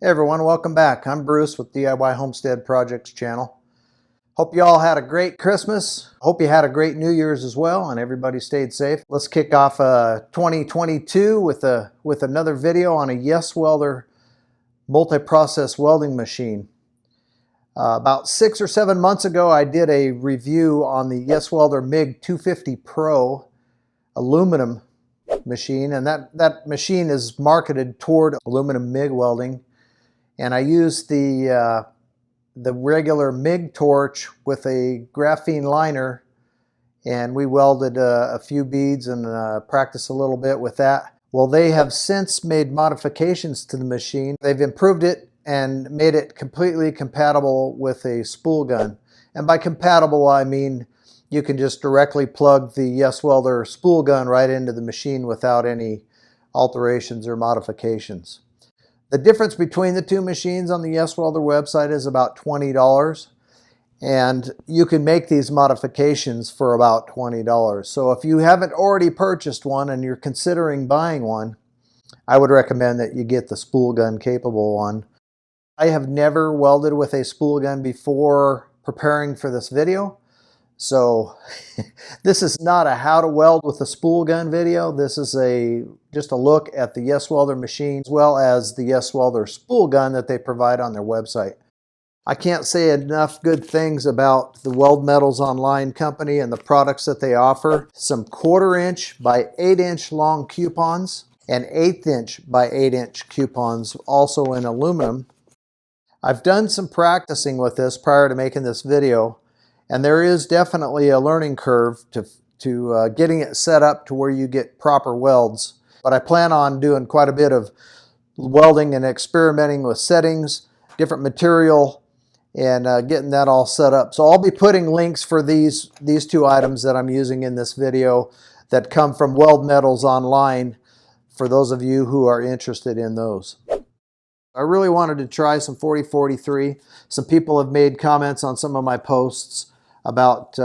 Hey everyone, welcome back. I'm Bruce with DIY Homestead Projects channel. Hope you all had a great Christmas. Hope you had a great New Year's as well and everybody stayed safe. Let's kick off 2022 with another video on a YesWelder multi-process welding machine. About 6 or 7 months ago I did a review on the YesWelder MIG 250 Pro aluminum machine, and that machine is marketed toward aluminum MIG welding. And I used the regular MIG torch with a graphene liner, and we welded a few beads and practiced a little bit with that. Well, they have since made modifications to the machine. They've improved it and made it completely compatible with a spool gun. And by compatible, I mean you can just directly plug the YesWelder spool gun right into the machine without any alterations or modifications. The difference between the two machines on the YesWelder website is about $20, and you can make these modifications for about $20. So if you haven't already purchased one and you're considering buying one, I would recommend that you get the spool gun capable one. I have never welded with a spool gun before preparing for this video. So this is not a how to weld with a spool gun video. This is just a look at the YesWelder machine as well as the YesWelder spool gun that they provide on their website. I can't say enough good things about the Weldmetalsonline company and the products that they offer. Some 1/4 inch by 8 inch long coupons and 1/8 inch by 8 inch coupons, also in aluminum. I've done some practicing with this prior to making this video. And there is definitely a learning curve to getting it set up to where you get proper welds. But I plan on doing quite a bit of welding and experimenting with settings, different material, and getting that all set up. So I'll be putting links for these two items that I'm using in this video that come from Weldmetalsonline for those of you who are interested in those. I really wanted to try some 4043. Some people have made comments on some of my posts about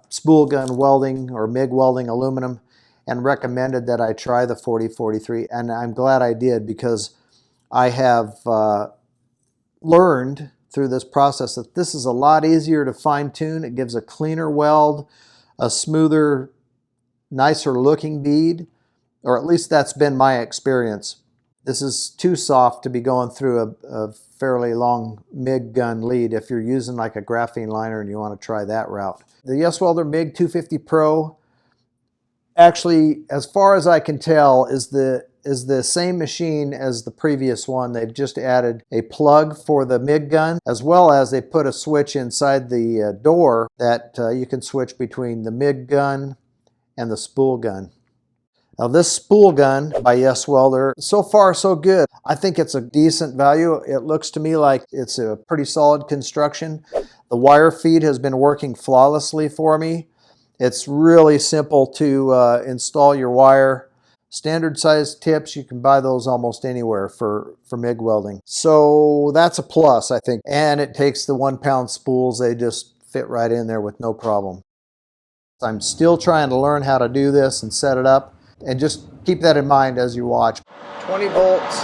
spool gun welding or MIG welding aluminum and recommended that I try the 4043, and I'm glad I did, because I have learned through this process that this is a lot easier to fine-tune. It gives a cleaner weld, a smoother, nicer looking bead, or at least that's been my experience. This is too soft to be going through a fairly long MIG gun lead if you're using like a graphene liner and you want to try that route. The YesWelder MIG 250 Pro, actually, as far as I can tell, is the same machine as the previous one. They've just added a plug for the MIG gun, as well as they put a switch inside the door that you can switch between the MIG gun and the spool gun. Now this spool gun by YesWelder, so far so good. I think it's a decent value. It looks to me like it's a pretty solid construction. The wire feed has been working flawlessly for me. It's really simple to install your wire. Standard size tips, you can buy those almost anywhere for MIG welding. So that's a plus, I think. And it takes the 1-pound spools. They just fit right in there with no problem. I'm still trying to learn how to do this and set it up. And just keep that in mind as you watch. 20 volts,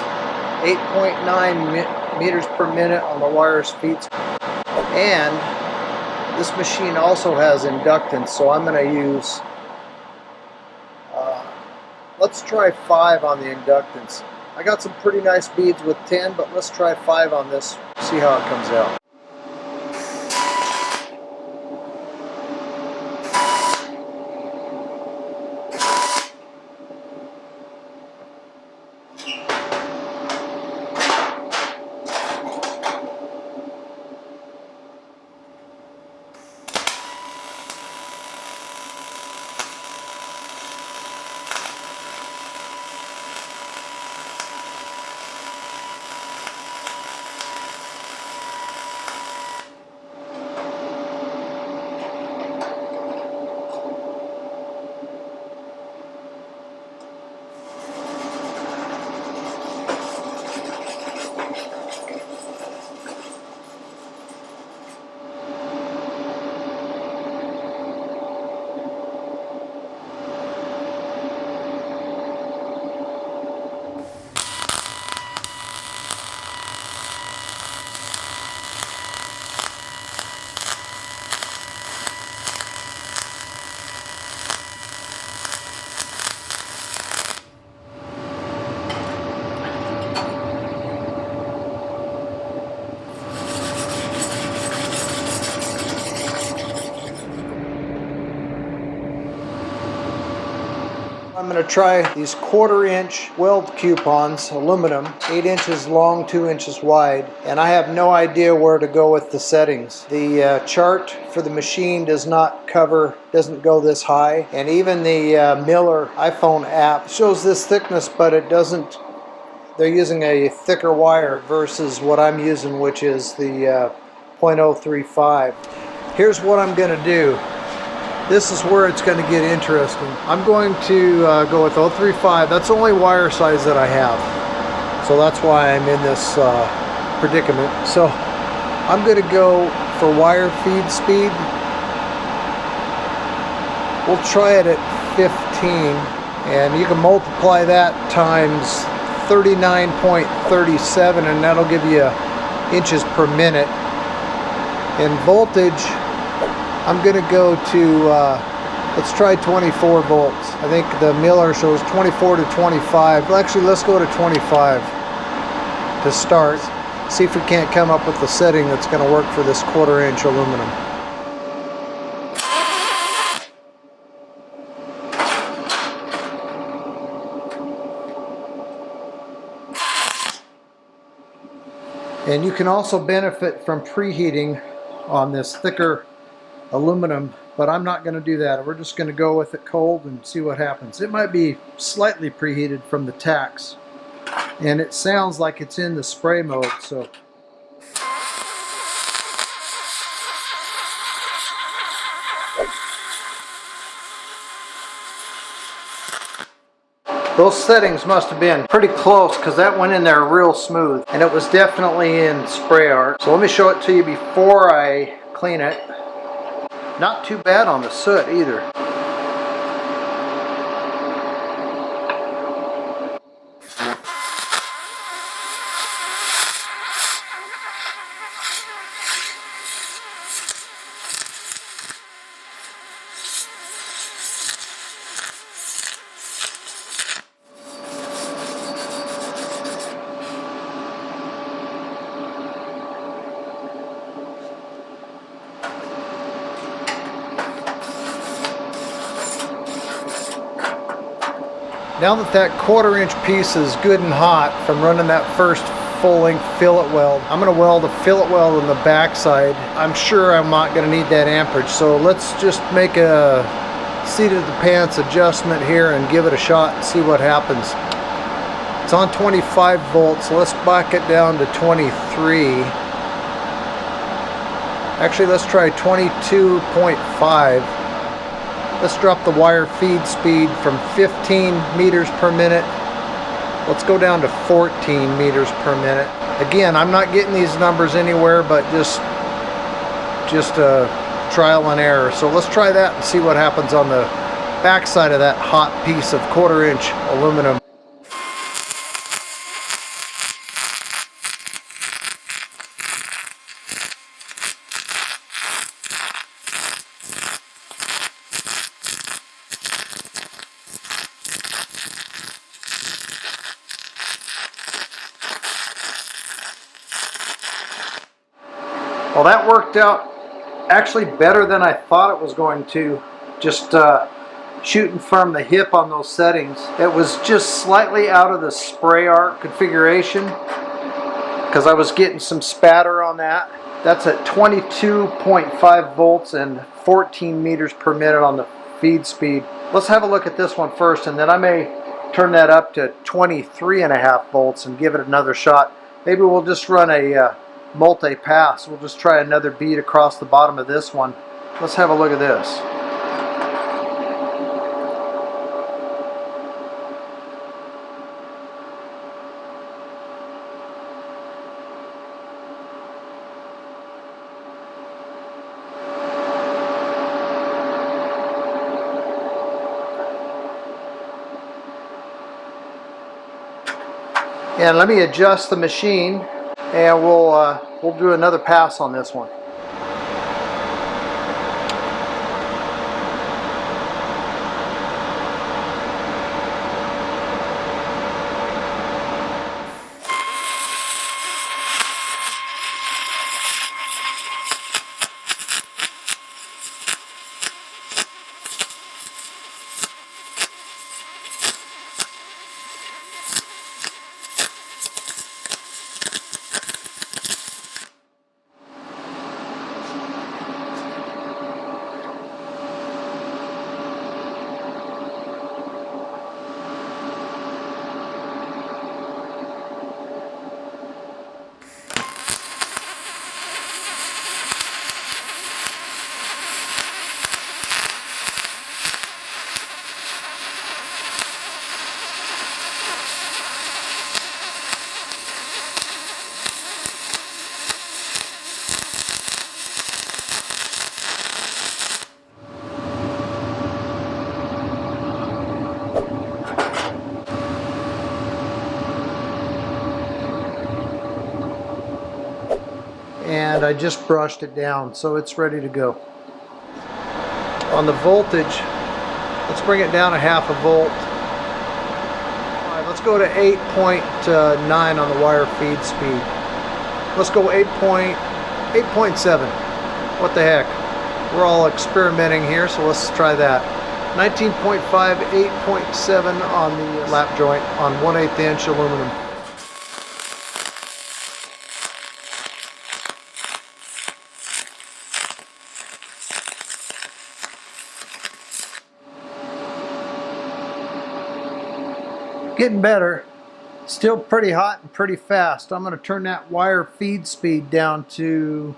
8.9 meters per minute on the wire speeds. And this machine also has inductance, so I'm going to use, let's try 5 on the inductance. I got some pretty nice beads with 10, but let's try 5 on this, see how it comes out. I'm going to try these 1/4-inch weld coupons, aluminum, 8 inches long, 2 inches wide, and I have no idea where to go with the settings. The chart for the machine doesn't go this high, and even the Miller iPhone app shows this thickness, but it doesn't. They're using a thicker wire versus what I'm using, which is the 0.035. Here's what I'm going to do. This is where it's going to get interesting. I'm going to go with 0.35. That's the only wire size that I have. So that's why I'm in this predicament. So I'm going to go for wire feed speed. We'll try it at 15. And you can multiply that times 39.37 and that'll give you inches per minute. In voltage, I'm going to go to, let's try 24 volts. I think the Miller shows 24 to 25. Well, actually, let's go to 25 to start. See if we can't come up with the setting that's going to work for this 1/4-inch aluminum. And you can also benefit from preheating on this thicker aluminum, but I'm not going to do that. We're just going to go with it cold and see what happens. It might be slightly preheated from the tacks, and it sounds like it's in the spray mode. So those settings must have been pretty close, because that went in there real smooth, and it was definitely in spray art. So let me show it to you before I clean it. Not too bad on the soot either. Now that that 1/4-inch piece is good and hot from running that first full-length fillet weld, I'm going to weld a fillet weld on the back side. I'm sure I'm not going to need that amperage, so let's just make a seat of the pants adjustment here and give it a shot and see what happens. It's on 25 volts, so let's back it down to 23. Actually, let's try 22.5. Let's drop the wire feed speed from 15 meters per minute. Let's go down to 14 meters per minute. Again, I'm not getting these numbers anywhere, but just a trial and error. So let's try that and see what happens on the back side of that hot piece of 1/4-inch aluminum. Well, that worked out actually better than I thought it was going to. Just shooting from the hip on those settings. It was just slightly out of the spray art configuration because I was getting some spatter on that. That's at 22.5 volts and 14 meters per minute on the feed speed. Let's have a look at this one first, and then I may turn that up to 23.5 volts and give it another shot. Maybe we'll just run a multi-pass. We'll just try another bead across the bottom of this one. Let's have a look at this. And let me adjust the machine, and we'll do another pass on this one. and I just brushed it down, so it's ready to go. On the voltage, let's bring it down a half a volt. All right, let's go to 8.9 on the wire feed speed. Let's go 8.7. What the heck? We're all experimenting here, so let's try that. 19.5, 8.7 on the lap joint on 1/8 inch aluminum. Getting better. Still pretty hot and pretty fast. I'm going to turn that wire feed speed down to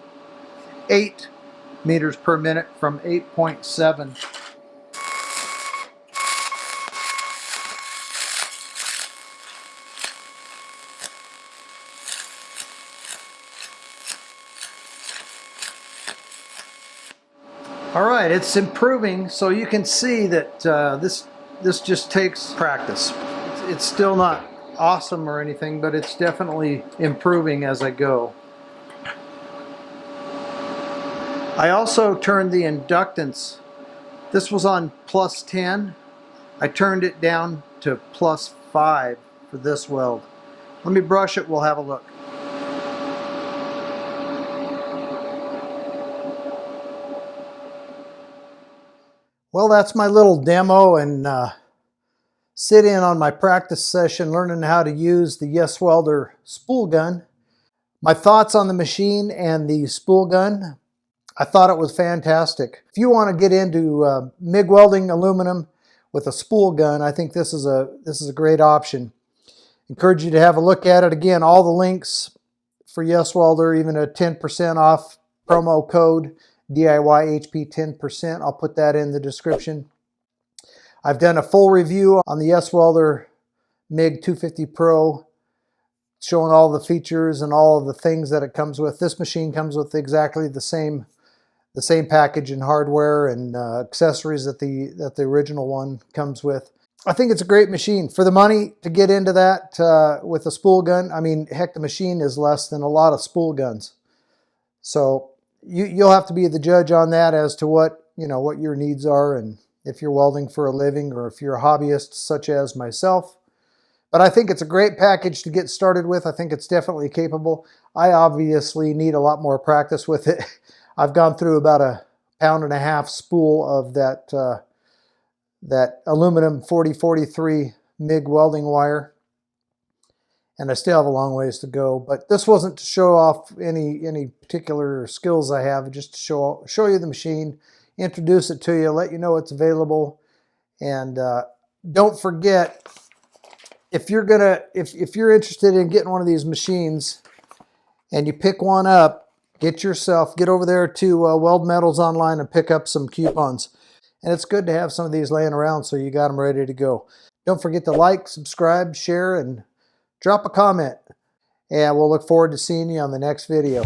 8 meters per minute from 8.7. All right, it's improving, so you can see that this just takes practice. It's still not awesome or anything, but it's definitely improving as I go. I also turned the inductance. This was on +10. I turned it down to +5 for this weld. Let me brush it, we'll have a look. Well, that's my little demo and sit in on my practice session learning how to use the YesWelder Spool Gun. My thoughts on the machine and the spool gun: I thought it was fantastic. If you want to get into MIG welding aluminum with a spool gun, I think this is a great option. Encourage you to have a look at it. Again, all the links for YesWelder, even a 10% off promo code DIYHP 10%. I'll put that in the description. I've done a full review on the YesWelder MIG 250 Pro, showing all the features and all of the things that it comes with. This machine comes with exactly the same package and hardware and accessories that the original one comes with. I think it's a great machine. For the money to get into that with a spool gun, I mean, heck, the machine is less than a lot of spool guns. So you'll have to be the judge on that as to what your needs are, and if you're welding for a living or if you're a hobbyist such as myself. But I think it's a great package to get started with. I think it's definitely capable. I obviously need a lot more practice with it. I've gone through about 1.5 pounds spool of that aluminum 4043 MIG welding wire, and I still have a long ways to go. But this wasn't to show off any particular skills I have, just to show you the machine, introduce it to you, let you know it's available. And don't forget, if you're interested in getting one of these machines and you pick one up, get over there to Weldmetalsonline and pick up some coupons. And it's good to have some of these laying around so you got them ready to go. Don't forget to like, subscribe, share, and drop a comment. And we'll look forward to seeing you on the next video.